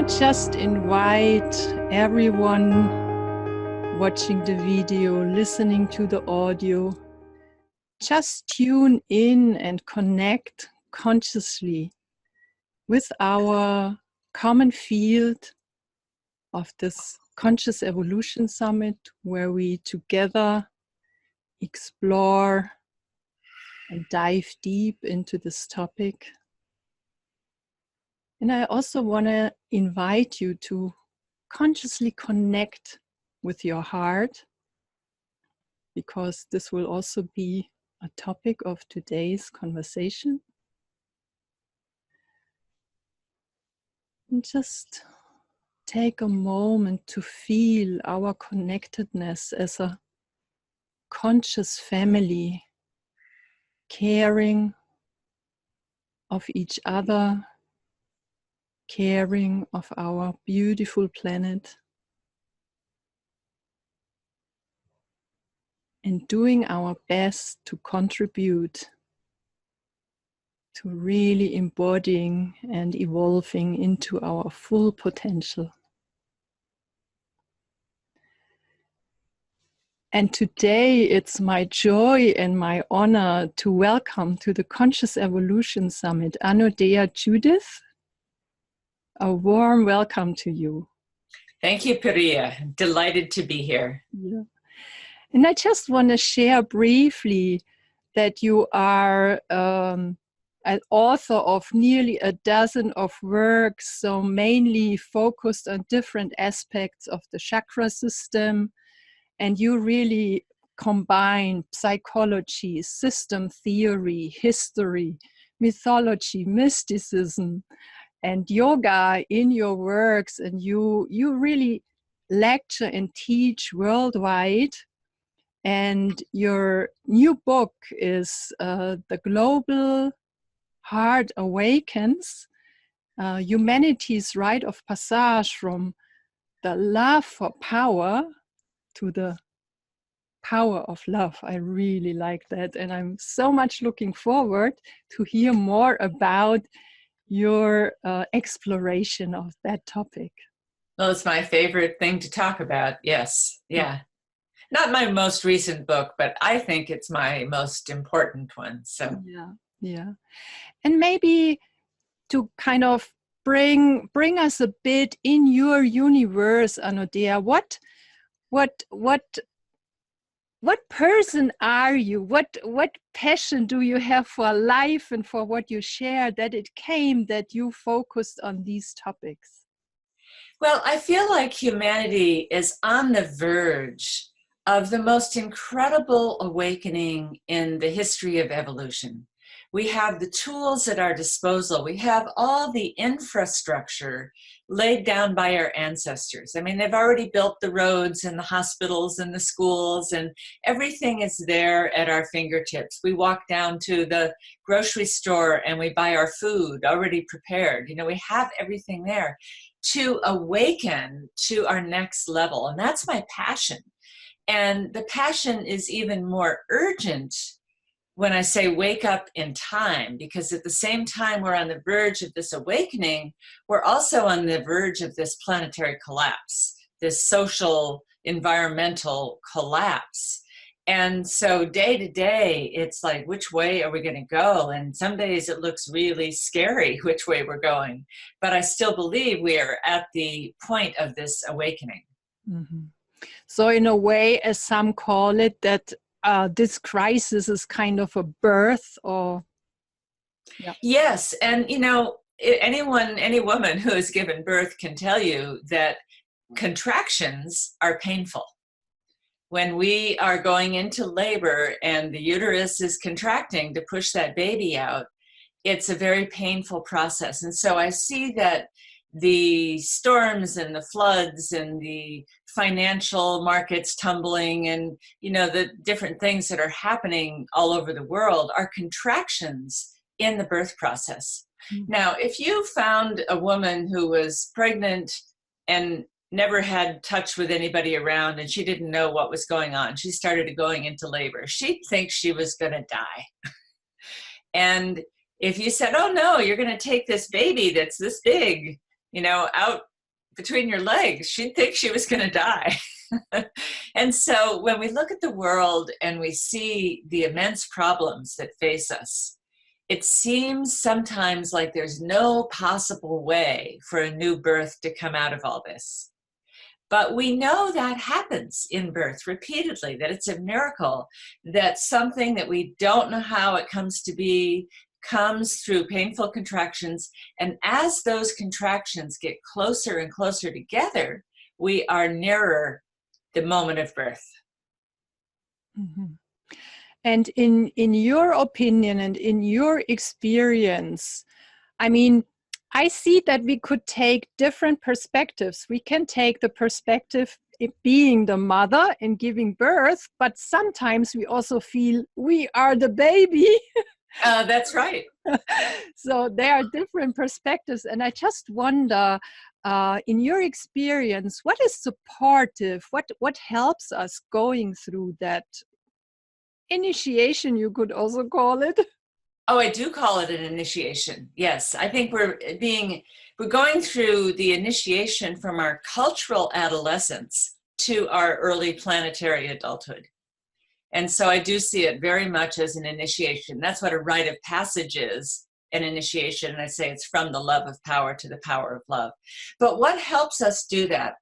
just invite everyone watching the video, listening to the audio, just tune in and connect consciously with our common field of this Conscious Evolution Summit, where we together explore and dive deep into this topic. And I also want to invite you to consciously connect with your heart, because this will also be a topic of today's conversation. And just take a moment to feel our connectedness as a conscious family, caring of each other, caring of our beautiful planet, and doing our best to contribute to really embodying and evolving into our full potential. And today it's my joy and my honor to welcome to the Conscious Evolution Summit, Anodea Judith. A warm welcome to you. Thank you, Puria. Delighted to be here. Yeah. And I just want to share briefly that you are an author of nearly a dozen of works, so mainly focused on different aspects of the chakra system. And you really combine psychology, system theory, history, mythology, mysticism, and yoga in your works. And you really lecture and teach worldwide. And your new book is The Global Heart Awakens, Humanity's Rite of Passage from the love for power to the power of love. I really like that. And I'm so much looking forward to hear more about your exploration of that topic. Well, it's my favorite thing to talk about. Yes. Yeah. Not my most recent book, but I think it's my most important one. So yeah. And maybe to kind of bring us a bit in your universe, Anodea, what person are you? What passion do you have for life and for what you share, that it came that you focused on these topics? Well, I feel like humanity is on the verge of the most incredible awakening in the history of evolution. We have the tools at our disposal. We have all the infrastructure laid down by our ancestors. I mean, they've already built the roads and the hospitals and the schools, and everything is there at our fingertips. We walk down to the grocery store and we buy our food already prepared. You know, we have everything there to awaken to our next level. And that's my passion. And the passion is even more urgent when I say wake up in time, because at the same time we're on the verge of this awakening, we're also on the verge of this planetary collapse, this social, environmental collapse. And so day to day, it's like, which way are we going to go? And some days it looks really scary which way we're going. But I still believe we are at the point of this awakening. Mm-hmm. So in a way, as some call it, that this crisis is kind of a birth, or... Yeah. Yes, and you know, any woman who has given birth can tell you that contractions are painful. When we are going into labor and the uterus is contracting to push that baby out, it's a very painful process. And so I see that the storms and the floods and the financial markets tumbling and, you know, the different things that are happening all over the world are contractions in the birth process. Mm-hmm. Now, if you found a woman who was pregnant and never had touch with anybody around and she didn't know what was going on, she started going into labor, she'd think she was going to die. And if you said, oh no, you're going to take this baby that's this big, you know, out between your legs. She'd think she was going to die. And so when we look at the world and we see the immense problems that face us, it seems sometimes like there's no possible way for a new birth to come out of all this. But we know that happens in birth repeatedly, that it's a miracle, that something that we don't know how it comes to be comes through painful contractions. And as those contractions get closer and closer together, we are nearer the moment of birth. Mm-hmm. And in your opinion and in your experience, I mean, I see that we could take different perspectives. We can take the perspective of being the mother and giving birth, but sometimes we also feel we are the baby. That's right. So there are different perspectives. And I just wonder, in your experience, what is supportive? What helps us going through that initiation, you could also call it? Oh, I do call it an initiation. Yes, I think we're going through the initiation from our cultural adolescence to our early planetary adulthood. And so I do see it very much as an initiation. That's what a rite of passage is, an initiation. And I say it's from the love of power to the power of love. But what helps us do that?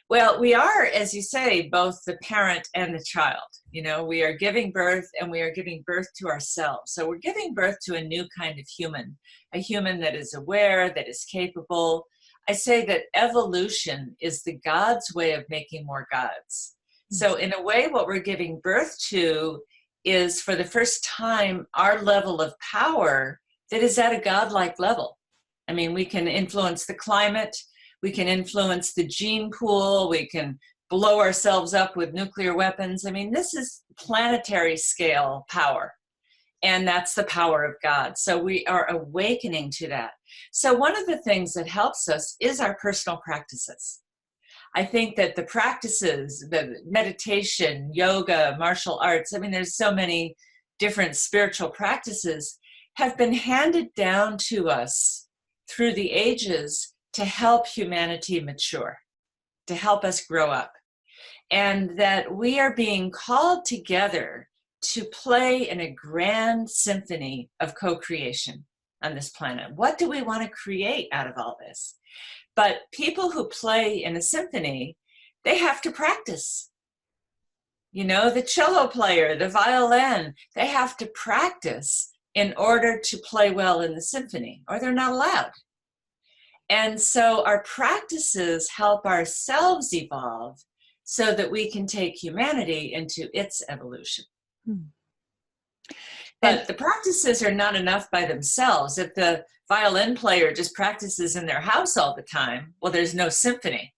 Well, we are, as you say, both the parent and the child. You know, we are giving birth and we are giving birth to ourselves. So we're giving birth to a new kind of human, a human that is aware, that is capable. I say that evolution is the God's way of making more gods. So in a way, what we're giving birth to is, for the first time, our level of power that is at a godlike level. I mean, we can influence the climate. We can influence the gene pool. We can blow ourselves up with nuclear weapons. I mean, this is planetary scale power. And that's the power of God. So we are awakening to that. So one of the things that helps us is our personal practices. I think that the practices, the meditation, yoga, martial arts, I mean, there's so many different spiritual practices, have been handed down to us through the ages to help humanity mature, to help us grow up. And that we are being called together to play in a grand symphony of co-creation on this planet. What do we want to create out of all this? But people who play in a symphony, they have to practice. You know, the cello player, the violin, they have to practice in order to play well in the symphony, or they're not allowed. And so our practices help ourselves evolve so that we can take humanity into its evolution. But the practices are not enough by themselves. If the violin player just practices in their house all the time, well, there's no symphony.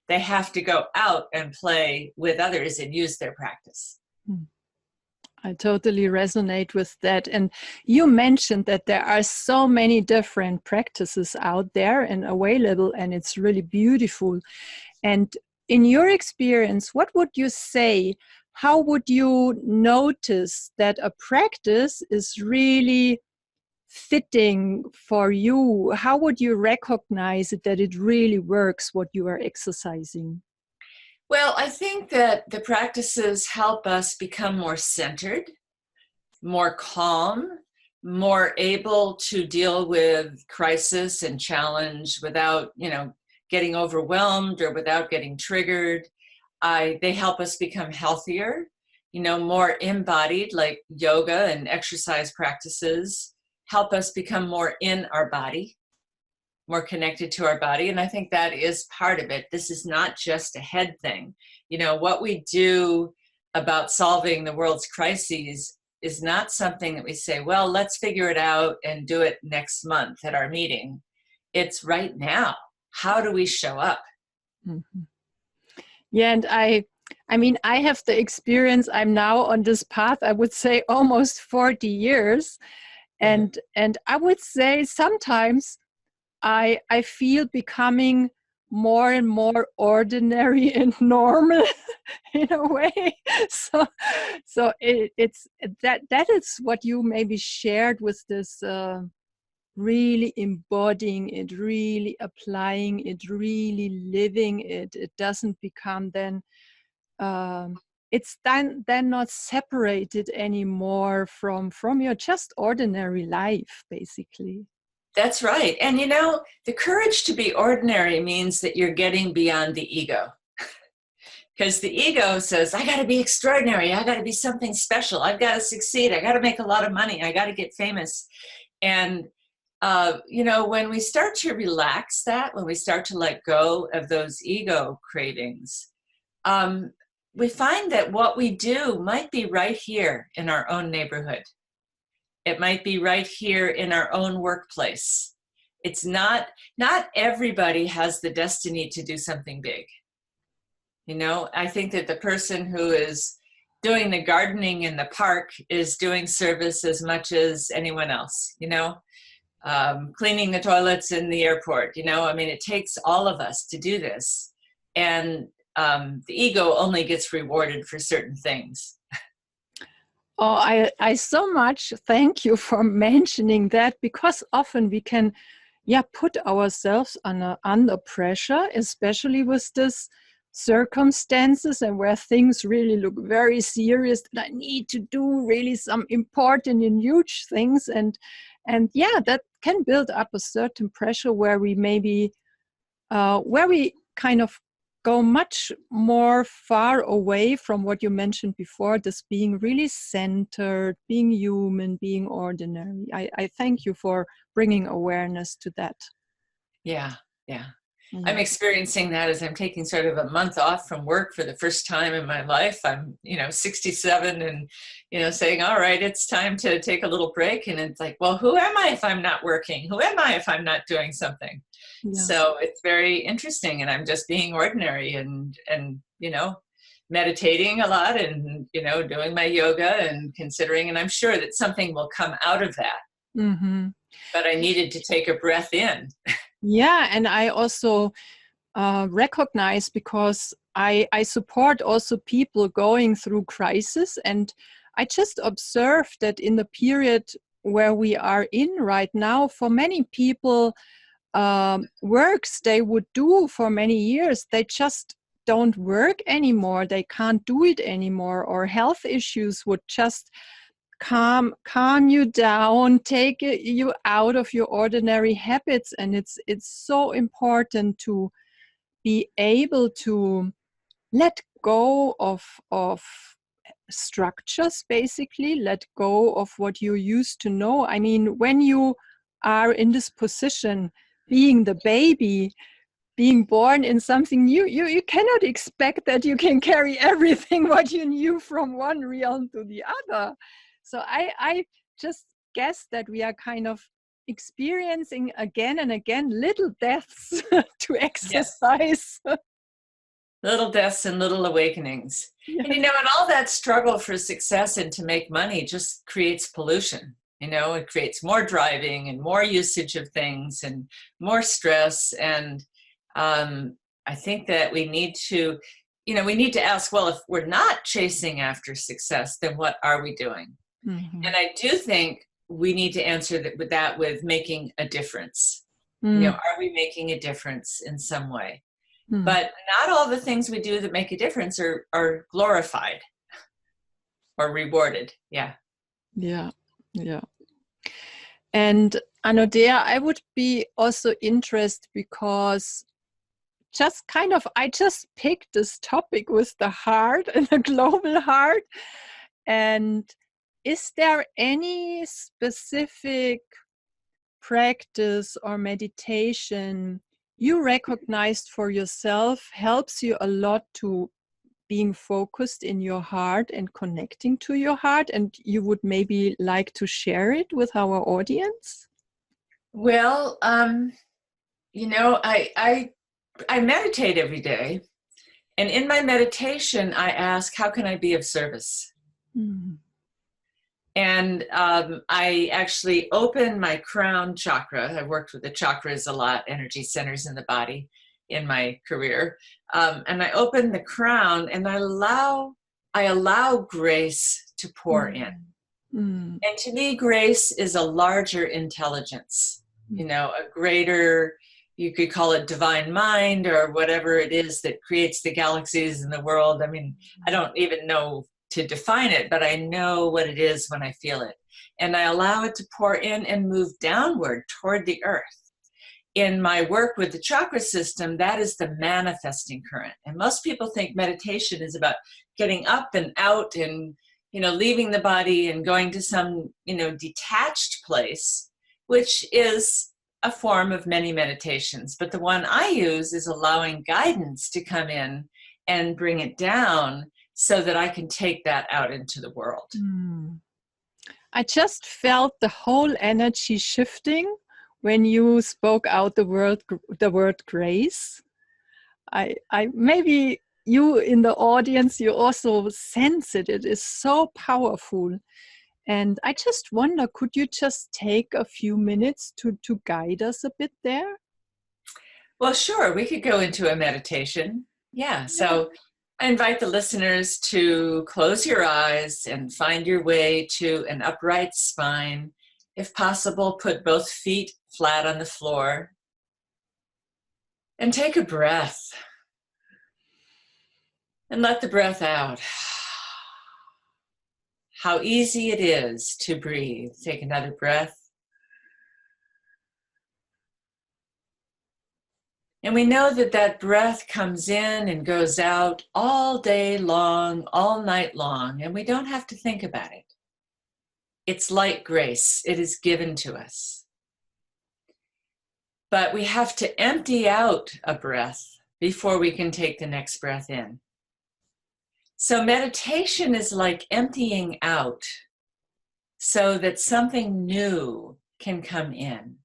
They have to go out and play with others and use their practice. I totally resonate with that. And you mentioned that there are so many different practices out there and available, and it's really beautiful. And in your experience, what would you say? How would you notice that a practice is really fitting for you? How would you recognize it, that it really works, what you are exercising? Well, I think that the practices help us become more centered, more calm, more able to deal with crisis and challenge without, getting overwhelmed or without getting triggered. They help us become healthier, more embodied, like yoga and exercise practices help us become more in our body, more connected to our body. And I think that is part of it. This is not just a head thing. What we do about solving the world's crises is not something that we say, well, let's figure it out and do it next month at our meeting. It's right now. How do we show up? Mm-hmm. Yeah, and I mean, I have the experience. I'm now on this path, I would say almost 40 years. And I would say sometimes I feel becoming more and more ordinary and normal in a way. So it's that is what you maybe shared with this really embodying it, really applying it, really living it. It doesn't become then, it's then not separated anymore from your just ordinary life, basically. That's right. And you know, the courage to be ordinary means that you're getting beyond the ego. Because the ego says, I got to be extraordinary. I got to be something special. I've got to succeed. I got to make a lot of money. I got to get famous. And, you know, when we start to relax that, when we start to let go of those ego cravings, we find that what we do might be right here in our own neighborhood. It might be right here in our own workplace. It's not everybody has the destiny to do something big. You know, I think that the person who is doing the gardening in the park is doing service as much as anyone else, you know, cleaning the toilets in the airport, you know, I mean, it takes all of us to do this. And the ego only gets rewarded for certain things. Oh, I so much thank you for mentioning that, because often we can, put ourselves under pressure, especially with this circumstances and where things really look very serious, and I need to do really some important and huge things, and that can build up a certain pressure where we maybe where we kind of go much more far away from what you mentioned before, this being really centered, being human, being ordinary. I thank you for bringing awareness to that. Yeah. I'm experiencing that as I'm taking sort of a month off from work for the first time in my life. I'm, 67 and, saying, all right, it's time to take a little break. And it's like, well, who am I if I'm not working? Who am I if I'm not doing something? Yeah. So it's very interesting. And I'm just being ordinary and meditating a lot and, doing my yoga and considering, and I'm sure that something will come out of that. Mm-hmm. But I needed to take a breath in. Yeah, and I also recognize, because I support also people going through crisis, and I just observed that in the period where we are in right now, for many people, works they would do for many years, they just don't work anymore, they can't do it anymore, or health issues would just calm you down, take you out of your ordinary habits. And it's so important to be able to let go of structures, basically let go of what you used to know. I mean, when you are in this position, being the baby, being born in something new, you cannot expect that you can carry everything what you knew from one realm to the other. So I just guess that we are kind of experiencing again and again little deaths to exercise. Yes. Little deaths and little awakenings. Yes. And and all that struggle for success and to make money just creates pollution. It creates more driving and more usage of things and more stress. And I think that we need to, ask, well, if we're not chasing after success, then what are we doing? Mm-hmm. And I do think we need to answer that with making a difference. Mm. Are we making a difference in some way? Mm. But not all the things we do that make a difference are glorified or rewarded. Yeah. And Anodea, I would be also interested, because I just picked this topic with the heart and the global heart. And is there any specific practice or meditation you recognized for yourself helps you a lot to being focused in your heart and connecting to your heart, and you would maybe like to share it with our audience? Well, I meditate every day, and in my meditation, I ask, how can I be of service? Mm-hmm. And I actually open my crown chakra. I've worked with the chakras a lot, energy centers in the body in my career. And I open the crown and I allow grace to pour in. Mm. And to me, grace is a larger intelligence. you know, a greater, you could call it divine mind or whatever it is that creates the galaxies in the world. I mean, I don't even know to define it, but I know what it is when I feel it. And I allow it to pour in and move downward toward the earth. In my work with the chakra system, that is the manifesting current. And most people think meditation is about getting up and out and, you know, leaving the body and going to some, you know, detached place, which is a form of many meditations. But the one I use is allowing guidance to come in and bring it down so that I can take that out into the world. I just felt the whole energy shifting when you spoke out the word grace. I maybe you in the audience, you also sense it. It is so powerful. And I just wonder, could you just take a few minutes to guide us a bit there? Well, sure, we could go into a meditation. Yeah, so I invite the listeners to close your eyes and find your way to an upright spine. If possible, put both feet flat on the floor and take a breath and let the breath out. How easy it is to breathe. Take another breath. And we know that that breath comes in and goes out all day long, all night long, and we don't have to think about it. It's like grace. It is given to us. But we have to empty out a breath before we can take the next breath in. So meditation is like emptying out so that something new can come in.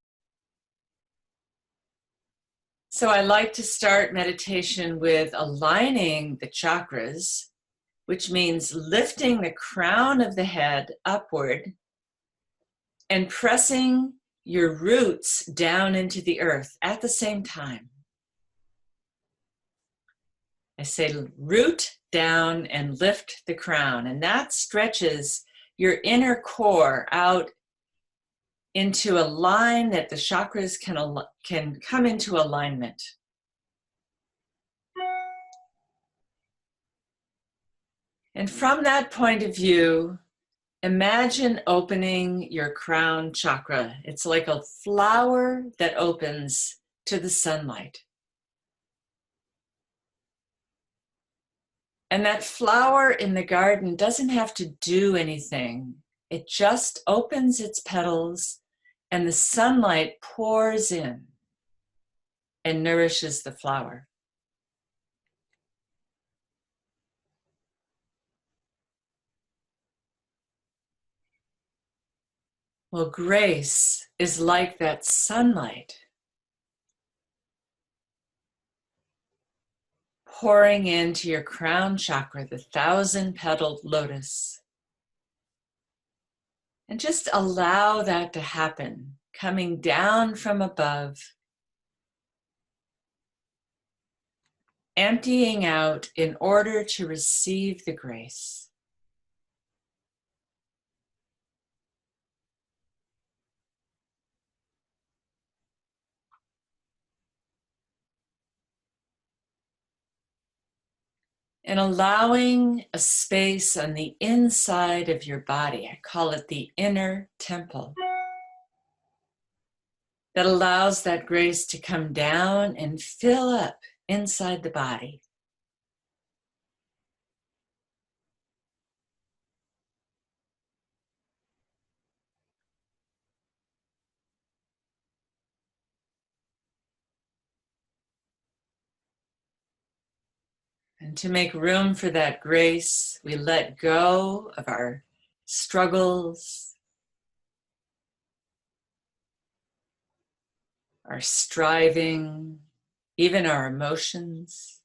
So I like to start meditation with aligning the chakras, which means lifting the crown of the head upward and pressing your roots down into the earth at the same time. I say root down and lift the crown, and that stretches your inner core out into a line that the chakras can come into alignment. And from that point of view, imagine opening your crown chakra. It's like a flower that opens to the sunlight. And that flower in the garden doesn't have to do anything. It just opens its petals and the sunlight pours in and nourishes the flower. Well, grace is like that sunlight pouring into your crown chakra, the 1,000-petaled lotus. And just allow that to happen, coming down from above, emptying out in order to receive the grace. And allowing a space on the inside of your body, I call it the inner temple, that allows that grace to come down and fill up inside the body. And to make room for that grace, we let go of our struggles, our striving, even our emotions.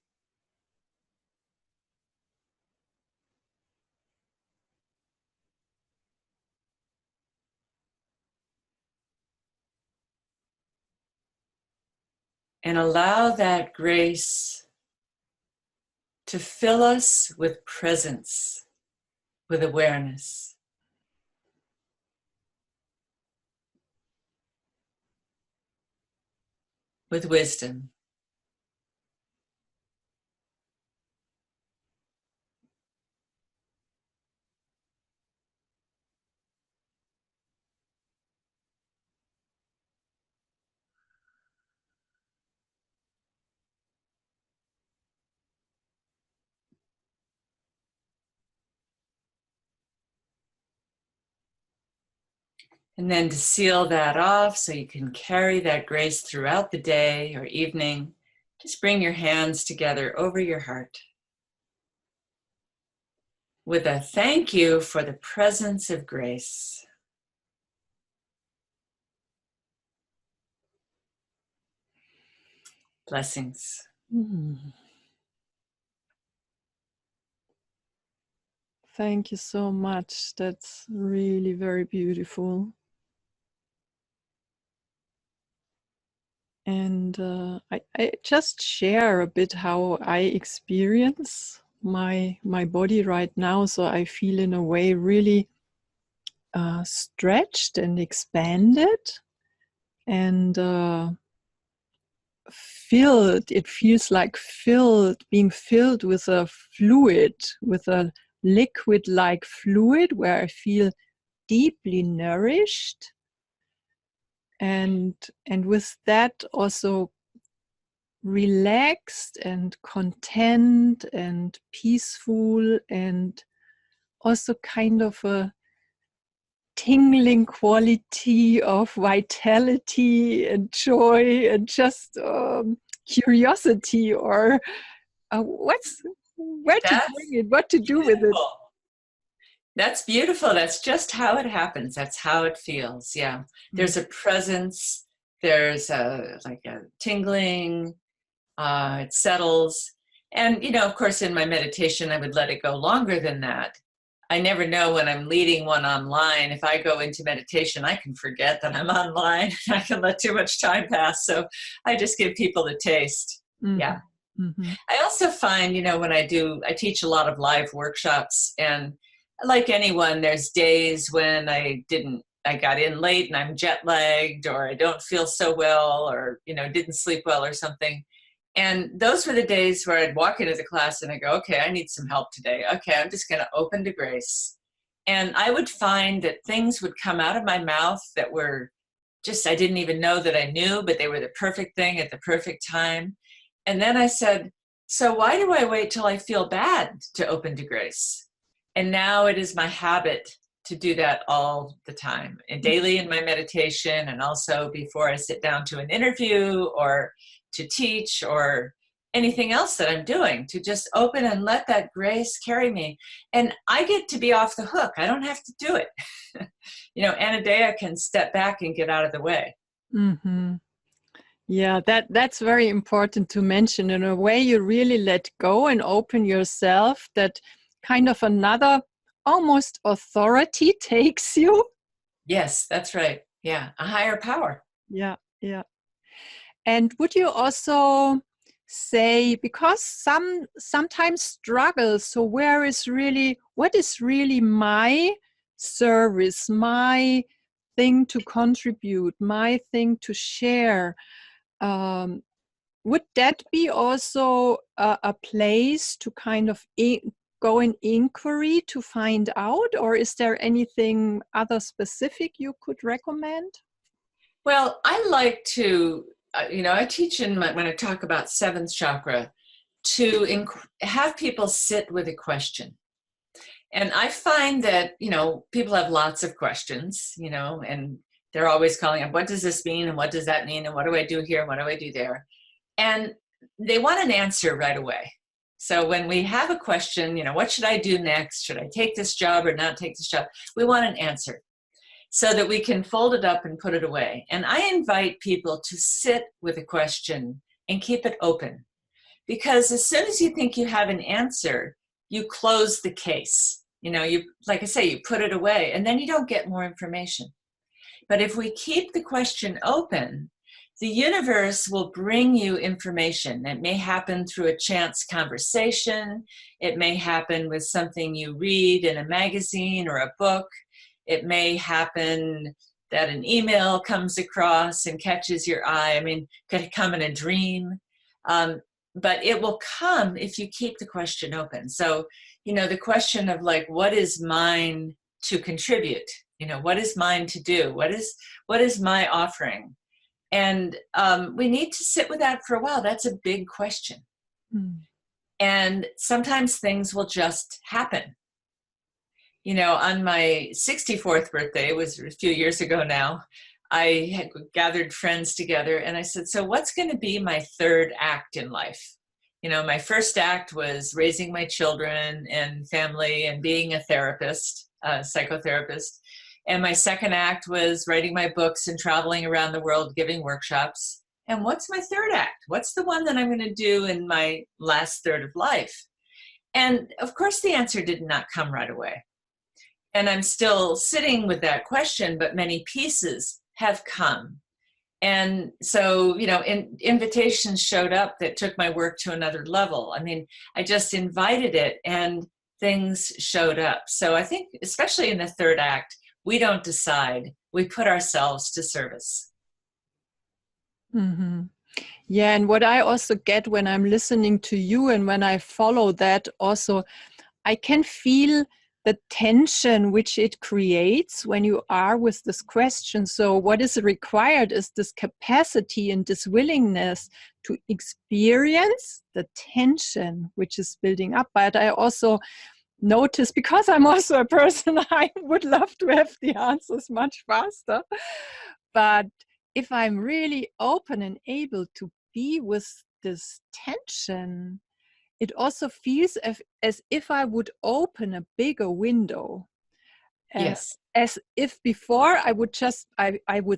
And allow that grace to fill us with presence, with awareness. with wisdom. And then to seal that off so you can carry that grace throughout the day or evening, just bring your hands together over your heart with a thank you for the presence of grace. Blessings. Thank you so much. That's really very beautiful. And I just share a bit how I experience my body right now. So I feel in a way really stretched and expanded and filled. It feels like being filled with a fluid, with a liquid-like fluid where I feel deeply nourished. And with that also relaxed and content and peaceful, and also kind of a tingling quality of vitality and joy and just curiosity, or where to bring it, what to do with it. That's beautiful. That's just how it happens. That's how it feels. Yeah. There's a presence. There's like a tingling. It settles. And, of course, in my meditation, I would let it go longer than that. I never know when I'm leading one online. If I go into meditation, I can forget that I'm online. I can let too much time pass. So I just give people the taste. Mm-hmm. Yeah. Mm-hmm. I also find, when I teach a lot of live workshops, and like anyone, there's days when I got in late and I'm jet lagged, or I don't feel so well, or, didn't sleep well or something. And those were the days where I'd walk into the class and I go, okay, I need some help today. Okay, I'm just going to open to grace. And I would find that things would come out of my mouth that were just, I didn't even know that I knew, but they were the perfect thing at the perfect time. And then I said, so why do I wait till I feel bad to open to grace? And now it is my habit to do that all the time, and daily in my meditation, and also before I sit down to an interview or to teach or anything else that I'm doing, to just open and let that grace carry me. And I get to be off the hook. I don't have to do it. Anodea can step back and get out of the way. Mm-hmm. Yeah, that's very important to mention. In a way, you really let go and open yourself, that kind of another almost authority takes you. Yes, that's right. Yeah, a higher power. Yeah. And would you also say, because sometimes struggle, so what is really my service, my thing to contribute, my thing to share? Would that be also a place to kind of go in inquiry to find out, or is there anything other specific you could recommend? Well, I like to, I teach when I talk about seventh chakra, to have people sit with a question. And I find that, people have lots of questions, and they're always calling up, what does this mean? And what does that mean? And what do I do here? What do I do there? And they want an answer right away. So when we have a question, what should I do next? Should I take this job or not take this job? We want an answer so that we can fold it up and put it away. And I invite people to sit with a question and keep it open. Because as soon as you think you have an answer, you close the case. Like I say, you put it away, and then you don't get more information. But if we keep the question open, the universe will bring you information. It may happen through a chance conversation. It may happen with something you read in a magazine or a book. It may happen that an email comes across and catches your eye. I mean, could come in a dream. But it will come if you keep the question open. So, the question of like, what is mine to contribute? What is mine to do? What is my offering? And we need to sit with that for a while. That's a big question. Mm. And sometimes things will just happen. On my 64th birthday, it was a few years ago now, I had gathered friends together and I said, so what's going to be my third act in life? My first act was raising my children and family and being a therapist, a psychotherapist. And my second act was writing my books and traveling around the world, giving workshops. And what's my third act? What's the one that I'm going to do in my last third of life? And of course, the answer did not come right away. And I'm still sitting with that question, but many pieces have come. And so, invitations showed up that took my work to another level. I mean, I just invited it and things showed up. So I think, especially in the third act, we don't decide, we put ourselves to service. Mm-hmm. Yeah, and what I also get when I'm listening to you and when I follow that also, I can feel the tension which it creates when you are with this question. So what is required is this capacity and this willingness to experience the tension which is building up. But I also notice, because I'm also a person, I would love to have the answers much faster. But if I'm really open and able to be with this tension, it also feels as if I would open a bigger window. Yes. As if before I would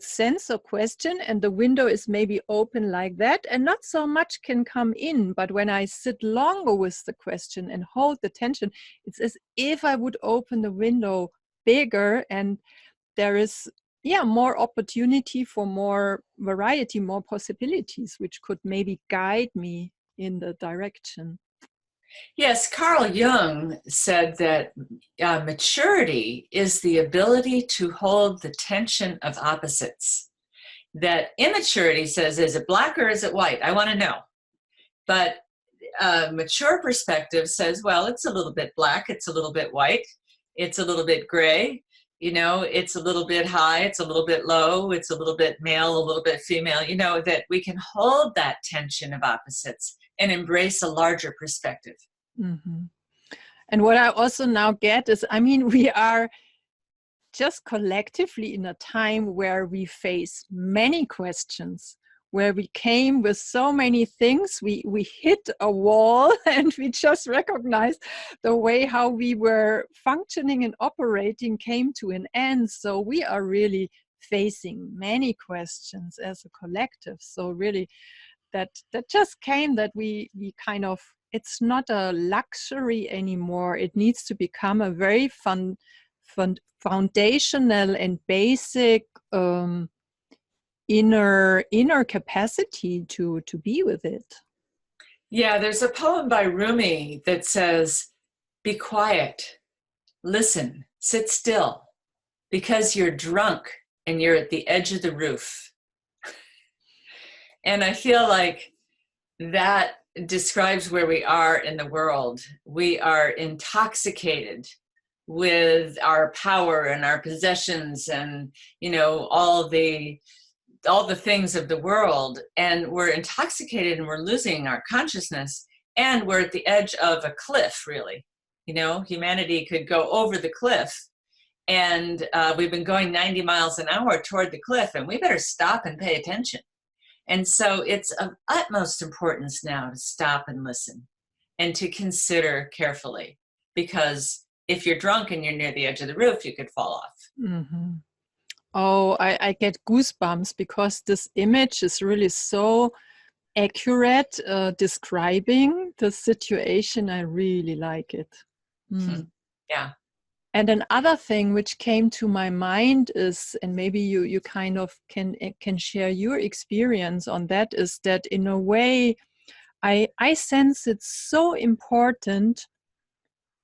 sense a question and the window is maybe open like that and not so much can come in. But when I sit longer with the question and hold the tension, it's as if I would open the window bigger and there is more opportunity for more variety, more possibilities, which could maybe guide me in the direction. Yes, Carl Jung said that maturity is the ability to hold the tension of opposites. That immaturity says, is it black or is it white? I want to know. But mature perspective says, well, it's a little bit black, it's a little bit white, it's a little bit gray, it's a little bit high, it's a little bit low, it's a little bit male, a little bit female, that we can hold that tension of opposites and embrace a larger perspective. Mm-hmm. And what I also now get is, we are just collectively in a time where we face many questions, where we came with so many things, we hit a wall and we just recognized the way how we were functioning and operating came to an end. So we are really facing many questions as a collective. So really that just came that we kind of, it's not a luxury anymore. It needs to become a very foundational and basic inner capacity to be with it. Yeah, there's a poem by Rumi that says, be quiet, listen, sit still, because you're drunk and you're at the edge of the roof. And I feel like that describes where we are in the world. We are intoxicated with our power and our possessions and, all the things of the world, and we're intoxicated and we're losing our consciousness, and we're at the edge of a cliff, really. Humanity could go over the cliff, and we've been going 90 miles an hour toward the cliff, and we better stop and pay attention. And so it's of utmost importance now to stop and listen and to consider carefully, because if you're drunk and you're near the edge of the roof, you could fall off. Mm-hmm. Oh, I get goosebumps because this image is really so accurate, describing the situation. I really like it. Mm. Yeah. And another thing which came to my mind is, and maybe you kind of can share your experience on that, is that in a way, I sense it's so important,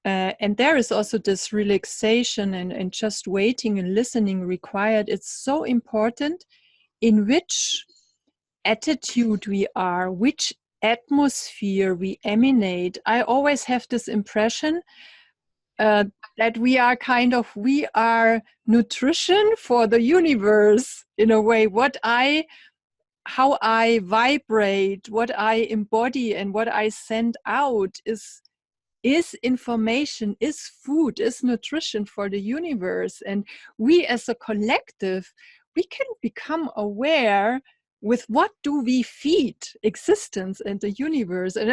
and and there is also this relaxation and just waiting and listening required. It's so important in which attitude we are, which atmosphere we emanate. I always have this impression that we are nutrition for the universe in a way. How I vibrate, what I embody, and what I send out is information, is food, is nutrition for the universe. And we as a collective, we can become aware with what do we feed existence and the universe. And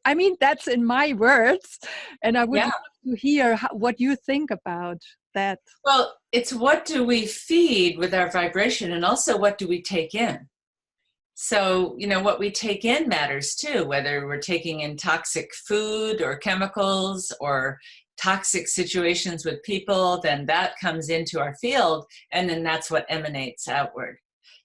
I mean, that's in my words, and I would love to hear what you think about that. Well, it's what do we feed with our vibration, and also what do we take in? So, what we take in matters too, whether we're taking in toxic food or chemicals or toxic situations with people, then that comes into our field, and then that's what emanates outward.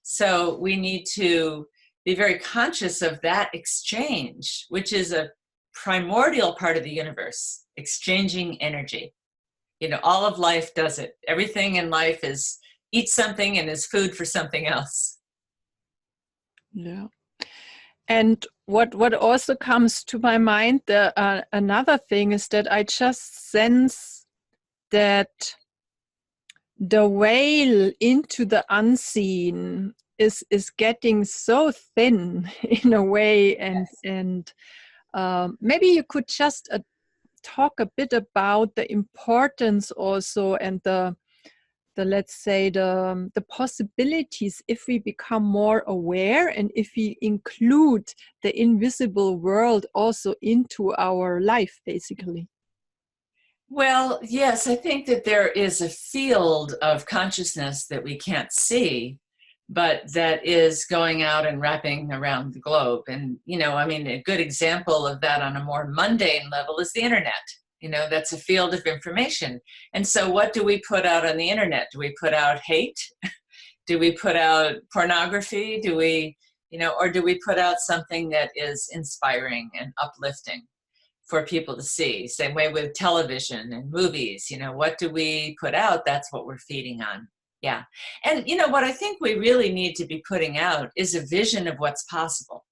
So we need to be very conscious of that exchange, which is a primordial part of the universe, exchanging energy. All of life does it. Everything in life eats something and is food for something else. Yeah. And what also comes to my mind, another thing is that I just sense that the veil into the unseen is getting so thin in a way, and maybe you could just talk a bit about the importance also, and the let's say the possibilities if we become more aware, and if we include the invisible world also into our life, basically. Well, yes, I think that there is a field of consciousness that we can't see, but that is going out and wrapping around the globe. And, a good example of that on a more mundane level is the internet. That's a field of information. And so what do we put out on the internet? Do we put out hate? Do we put out pornography? Do we, or do we put out something that is inspiring and uplifting for people to see? Same way with television and movies. What do we put out? That's what we're feeding on. Yeah. And, what I think we really need to be putting out is a vision of what's possible.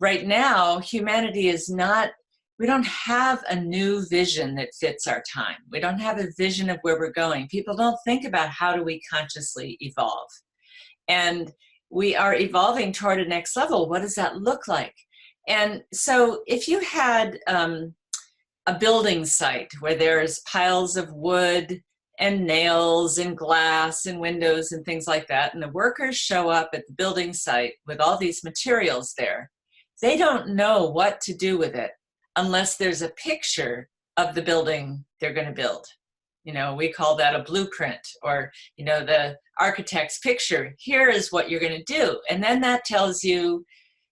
Right now, humanity is not, we don't have a new vision that fits our time. We don't have a vision of where we're going. People don't think about how do we consciously evolve. And we are evolving toward a next level. What does that look like? And so if you had a building site where there's piles of wood and nails and glass and windows and things like that, and the workers show up at the building site with all these materials there, they don't know what to do with it unless there's a picture of the building they're going to build. We call that a blueprint, or, the architect's picture. Here is what you're going to do. And then that tells you,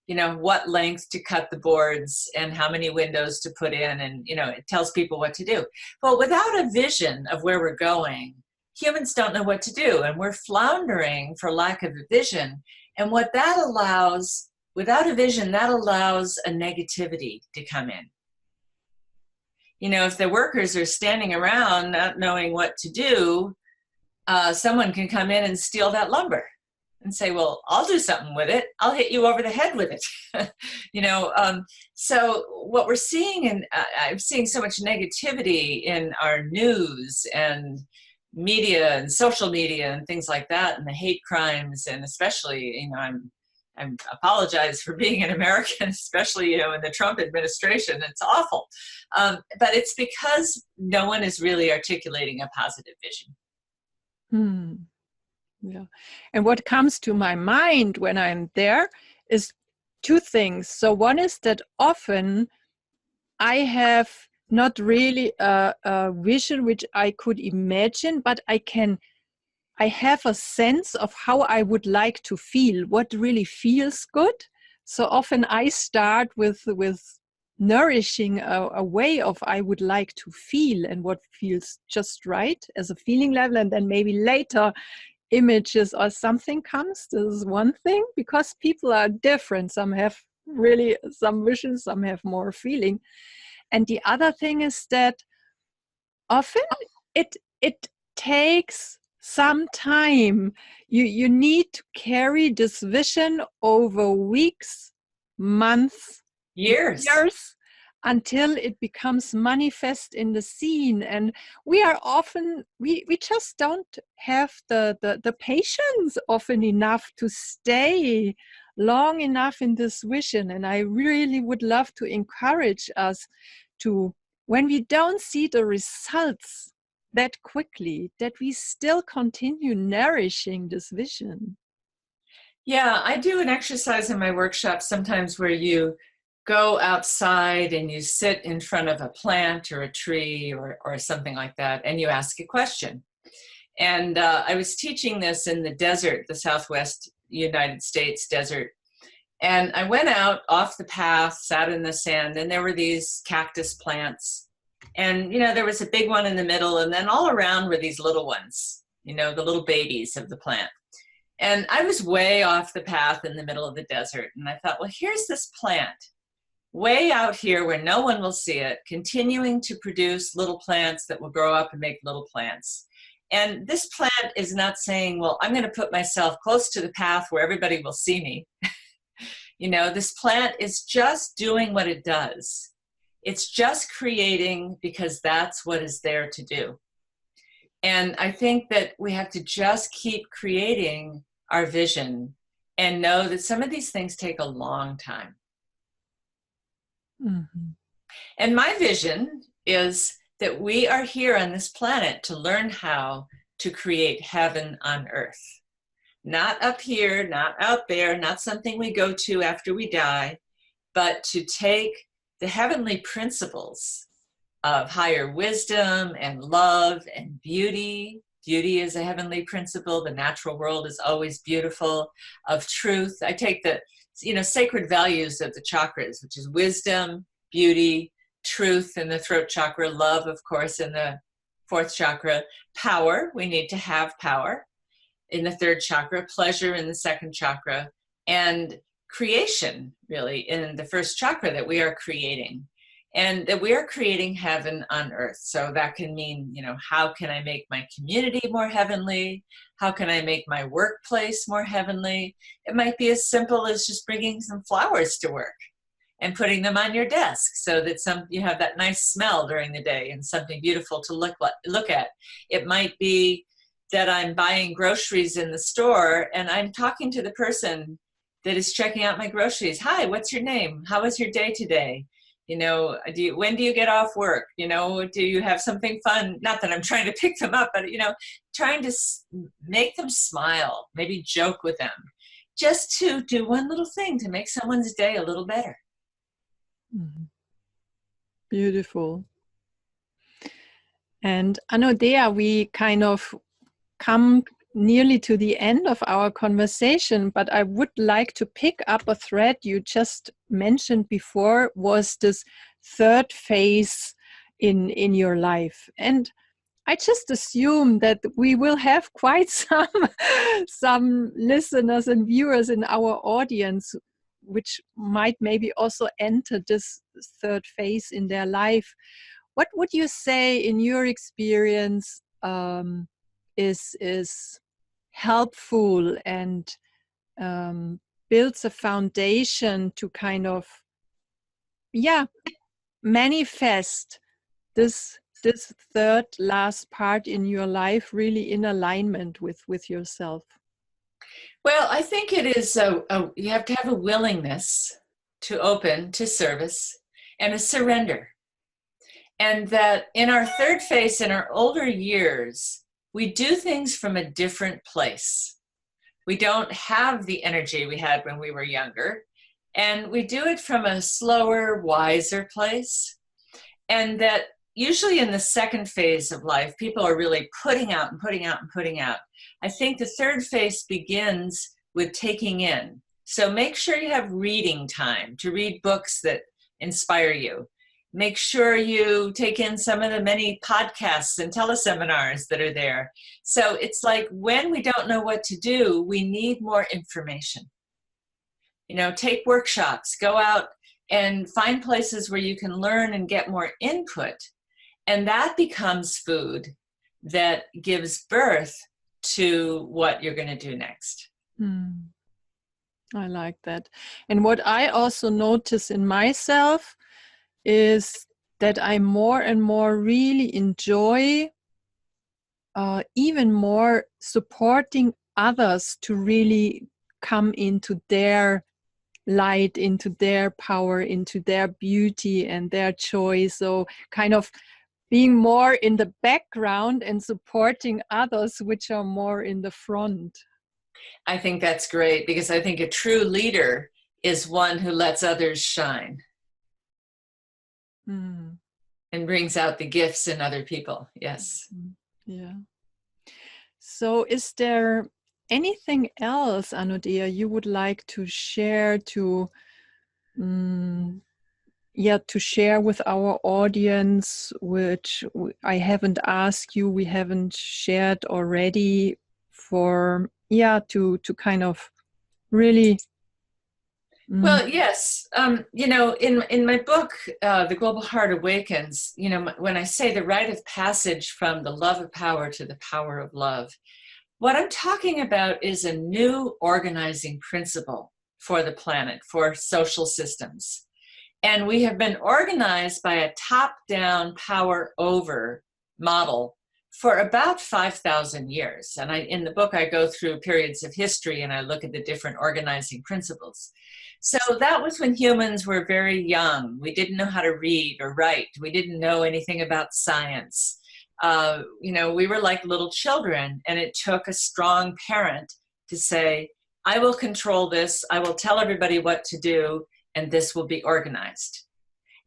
what length to cut the boards and how many windows to put in. And, it tells people what to do. But without a vision of where we're going, humans don't know what to do. And we're floundering for lack of a vision. And what that allows, without a vision, that allows a negativity to come in. If the workers are standing around not knowing what to do, someone can come in and steal that lumber and say, well, I'll do something with it. I'll hit you over the head with it. So what we're seeing, and I'm seeing so much negativity in our news and media and social media and things like that, and the hate crimes, and especially, I apologize for being an American, especially, in the Trump administration. It's awful. But it's because no one is really articulating a positive vision. Yeah. And what comes to my mind when I'm there is two things. So one is that often I have not really a vision which I could imagine, but I have a sense of how I would like to feel, what really feels good. So often I start with nourishing a way of I would like to feel and what feels just right as a feeling level. And then maybe later images or something comes. This is one thing, because people are different. Some have really some vision, some have more feeling. And the other thing is that often it takes some time. You need to carry this vision over weeks, months, Years. years, until it becomes manifest in the scene. And we are often, we just don't have the patience often enough to stay long enough in this vision. And I really would love to encourage us to, when we don't see the results that quickly, that we still continue nourishing this vision. Yeah, I do an exercise in my workshop sometimes where you go outside and you sit in front of a plant or a tree or something like that, and you ask a question. And I was teaching this in the desert, the Southwest United States desert. And I went out off the path, sat in the sand, and there were these cactus plants. And, you know, there was a big one in the middle, and then all around were these little ones, you know, the little babies of the plant. And I was way off the path in the middle of the desert. And I thought, well, here's this plant way out here where no one will see it, continuing to produce little plants that will grow up and make little plants. And this plant is not saying, well, I'm going to put myself close to the path where everybody will see me. You know, this plant is just doing what it does. It's just creating because that's what is there to do. And I think that we have to just keep creating our vision and know that some of these things take a long time. Mm-hmm. And my vision is that we are here on this planet to learn how to create heaven on earth. Not up here, not out there, not something we go to after we die, but to take the heavenly principles of higher wisdom and love and beauty. Beauty is a heavenly principle. The natural world is always beautiful. Of truth. I take the, you know, sacred values of the chakras, which is wisdom, beauty, truth in the throat chakra, love, of course, in the fourth chakra, power. We need to have power in the third chakra, pleasure in the second chakra, and creation, really, in the first chakra, that we are creating. And that we are creating heaven on earth. So that can mean, you know, how can I make my community more heavenly? How can I make my workplace more heavenly? It might be as simple as just bringing some flowers to work and putting them on your desk so that you have that nice smell during the day and something beautiful to look at. It might be that I'm buying groceries in the store and I'm talking to the person that is checking out my groceries. Hi, what's your name? How was your day today? You know, when do you get off work? You know, do you have something fun? Not that I'm trying to pick them up, but, you know, trying to make them smile, maybe joke with them, just to do one little thing to make someone's day a little better. Mm-hmm. Beautiful. And Anodea, we kind of come nearly to the end of our conversation, but I would like to pick up a thread you just mentioned before, was this third phase in your life. And I just assume that we will have quite some listeners and viewers in our audience which might maybe also enter this third phase in their life. What would you say, in your experience, is helpful and builds a foundation to kind of, manifest this third last part in your life really in alignment with yourself? Well, I think it is, you have to have a willingness to open to service and a surrender. And that in our third phase, in our older years, we do things from a different place. We don't have the energy we had when we were younger. And we do it from a slower, wiser place. And that usually in the second phase of life, people are really putting out and putting out and putting out. I think the third phase begins with taking in. So make sure you have reading time to read books that inspire you. Make sure you take in some of the many podcasts and teleseminars that are there. So it's like when we don't know what to do, we need more information. You know, take workshops, go out and find places where you can learn and get more input. And that becomes food that gives birth to what you're going to do next. I like that. And what I also notice in myself is that I more and more really enjoy even more supporting others to really come into their light, into their power, into their beauty and their joy. So kind of being more in the background and supporting others, which are more in the front. I think that's great, because I think a true leader is one who lets others shine and brings out the gifts in other people. Yes. Yeah. So is there anything else, Anodea, you would like to share to share with our audience, which I haven't asked you, we haven't shared already, for to kind of really Well, yes. In my book, The Global Heart Awakens, when I say the rite of passage from the love of power to the power of love, what I'm talking about is a new organizing principle for the planet, for social systems. And we have been organized by a top-down power over model for about 5,000 years. And in the book, I go through periods of history and I look at the different organizing principles. So that was when humans were very young. We didn't know how to read or write. We didn't know anything about science. We were like little children, and it took a strong parent to say, I will control this. I will tell everybody what to do, and this will be organized.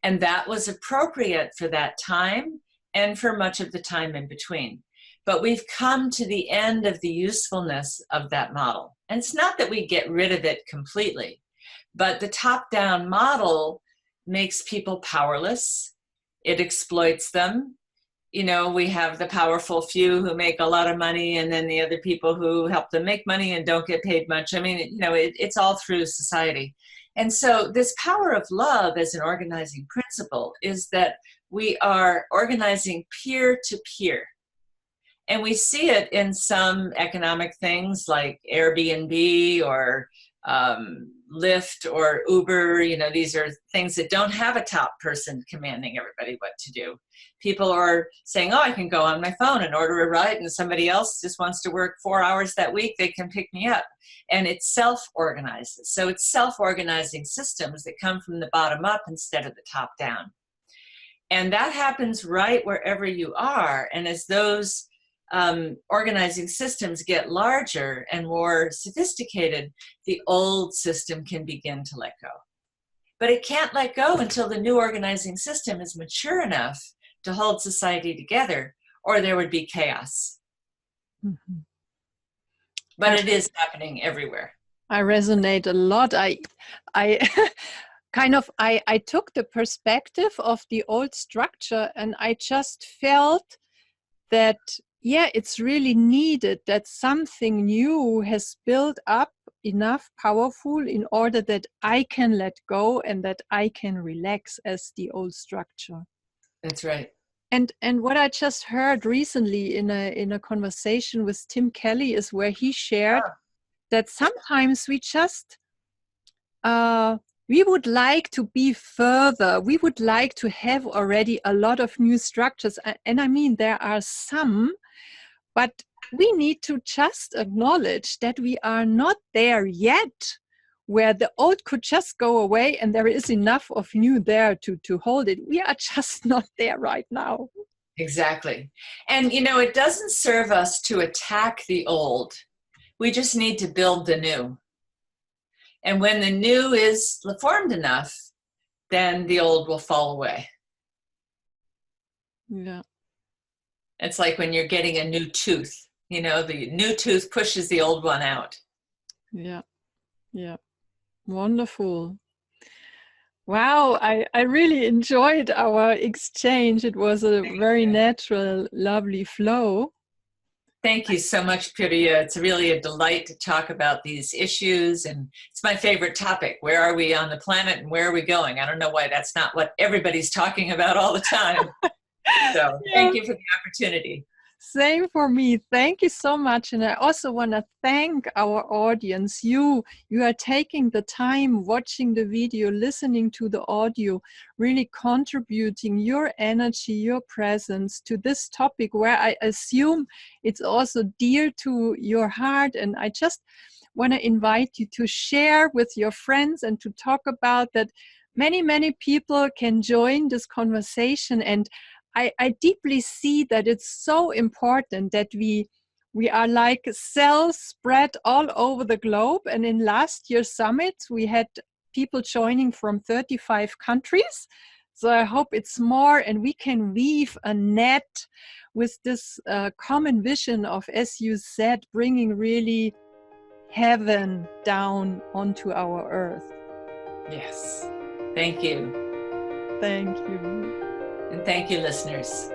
And that was appropriate for that time and for much of the time in between. But we've come to the end of the usefulness of that model. And it's not that we get rid of it completely, but the top-down model makes people powerless. It exploits them. We have the powerful few who make a lot of money, and then the other people who help them make money and don't get paid much. I mean, it's all through society. And so this power of love as an organizing principle is that we are organizing peer to peer. And we see it in some economic things like Airbnb or Lyft or Uber. These are things that don't have a top person commanding everybody what to do. People are saying, I can go on my phone and order a ride, and somebody else just wants to work 4 hours that week, they can pick me up. And it self-organizes. So it's self-organizing systems that come from the bottom up instead of the top down. And that happens right wherever you are. And as those organizing systems get larger and more sophisticated, the old system can begin to let go. But it can't let go until the new organizing system is mature enough to hold society together, or there would be chaos. Mm-hmm. But it is happening everywhere. I resonate a lot. I I took the perspective of the old structure, and I just felt that it's really needed that something new has built up enough powerful in order that I can let go and that I can relax as the old structure. That's right. And what I just heard recently in a conversation with Tim Kelly is where he shared that sometimes we just we would like to be further. We would like to have already a lot of new structures. And I mean, there are some, but we need to just acknowledge that we are not there yet, where the old could just go away and there is enough of new there to hold it. We are just not there right now. Exactly. And, it doesn't serve us to attack the old. We just need to build the new. And when the new is formed enough, then the old will fall away. Yeah. It's like when you're getting a new tooth, the new tooth pushes the old one out. Yeah. Yeah. Wonderful. Wow. I really enjoyed our exchange. It was a very natural, lovely flow. Thank you so much, Puria. It's really a delight to talk about these issues, and it's my favorite topic. Where are we on the planet and where are we going? I don't know why that's not what everybody's talking about all the time. So Yeah. thank you for the opportunity. Same for me. Thank you so much. And I also want to thank our audience. You are taking the time, watching the video, listening to the audio, really contributing your energy, your presence to this topic where I assume it's also dear to your heart. And I just want to invite you to share with your friends and to talk about that. Many people can join this conversation, and I deeply see that it's so important that we are like cells spread all over the globe. And in last year's summit, we had people joining from 35 countries. So I hope it's more, and we can weave a net with this common vision of, as you said, bringing really heaven down onto our earth. Yes. Thank you. Thank you. And thank you, listeners.